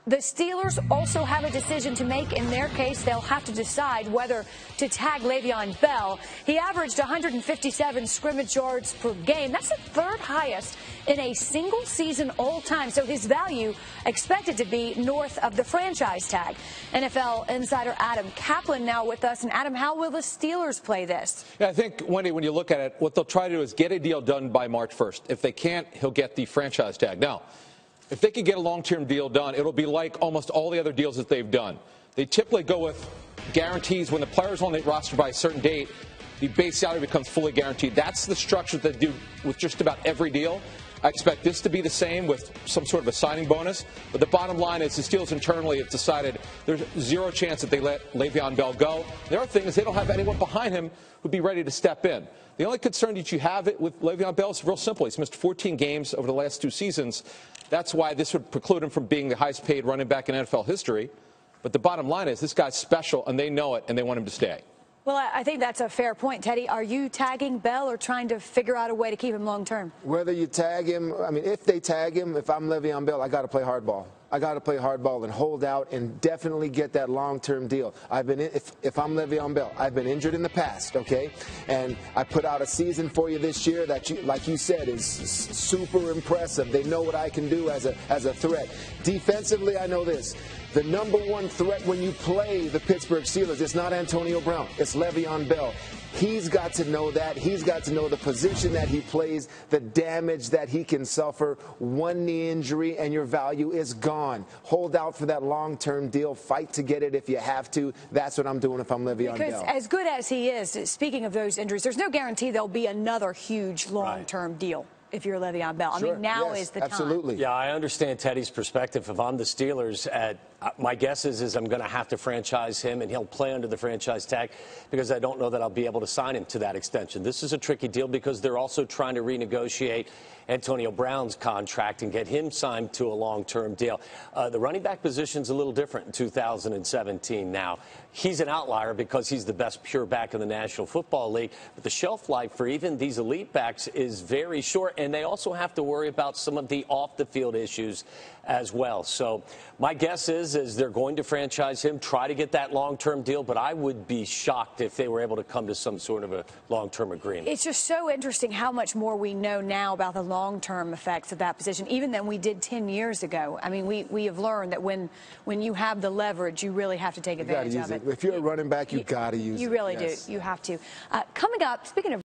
The Steelers also have a decision to make. In their case, they'll have to decide whether to tag Le'Veon Bell. He averaged 157 scrimmage yards per game. That's the third highest in a single season all time. So his value expected to be north of the franchise tag. NFL insider Adam Kaplan now with us. And Adam, how will the Steelers play this? Yeah, I think, Wendy, when you look at it, what they'll try to do is get a deal done by March 1st. If they can't, he'll get the franchise tag. Now, if they could get a long-term deal done, it'll be like almost all the other deals that they've done. They typically go with guarantees. When the player's on the roster by a certain date, the base salary becomes fully guaranteed. That's the structure that they do with just about every deal. I expect this to be the same with some sort of a signing bonus. But the bottom line is the Steelers internally have decided there's zero chance that they let Le'Veon Bell go. The other thing is they don't have anyone behind him who'd be ready to step in. The only concern that you have with Le'Veon Bell is real simple. He's missed 14 games over the last 2 seasons. That's why this would preclude him from being the highest paid running back in NFL history. But the bottom line is this guy's special, and they know it, and they want him to stay. Well, I think that's a fair point, Teddy. Are you tagging Bell or trying to figure out a way to keep him long term? Whether you tag him, I mean, if they tag him, if I'm Le'Veon Bell, I got to play hardball. I got to play hardball and hold out and definitely get that long-term deal. If I'm Le'Veon Bell, I've been injured in the past, okay? And I put out a season for you this year that, like you said, is super impressive. They know what I can do as a threat. Defensively, I know this. The number one threat when you play the Pittsburgh Steelers, it's not Antonio Brown, it's Le'Veon Bell. He's got to know that. He's got to know the position that he plays, the damage that he can suffer. One knee injury and your value is gone. Hold out for that long-term deal. Fight to get it if you have to. That's what I'm doing if I'm Le'Veon Bell. Because as good as he is, speaking of those injuries, there's no guarantee there'll be another huge long-term deal if you're Le'Veon Bell. Sure. I mean, now Yes, is the time. absolutely. Yeah, I understand Teddy's perspective. If I'm the Steelers, my guess is I'm going to have to franchise him, and he'll play under the franchise tag because I don't know that I'll be able to sign him to that extension. This is a tricky deal because they're also trying to renegotiate Antonio Brown's contract and get him signed to a long-term deal. The running back position's a little different in 2017 now. He's an outlier because he's the best pure back in the National Football League, but the shelf life for even these elite backs is very short, and they also have to worry about some of the off-the-field issues as well. So my guess is they're going to franchise him, try to get that long-term deal, but I would be shocked if they were able to come to some sort of a long-term agreement. It's just so interesting how much more we know now about the long-term effects of that position, even than we did 10 years ago. I mean, we have learned that when you have the leverage, you really have to take advantage of it. If you're a running back, you got to use it. You really do. You have to. Coming up, speaking of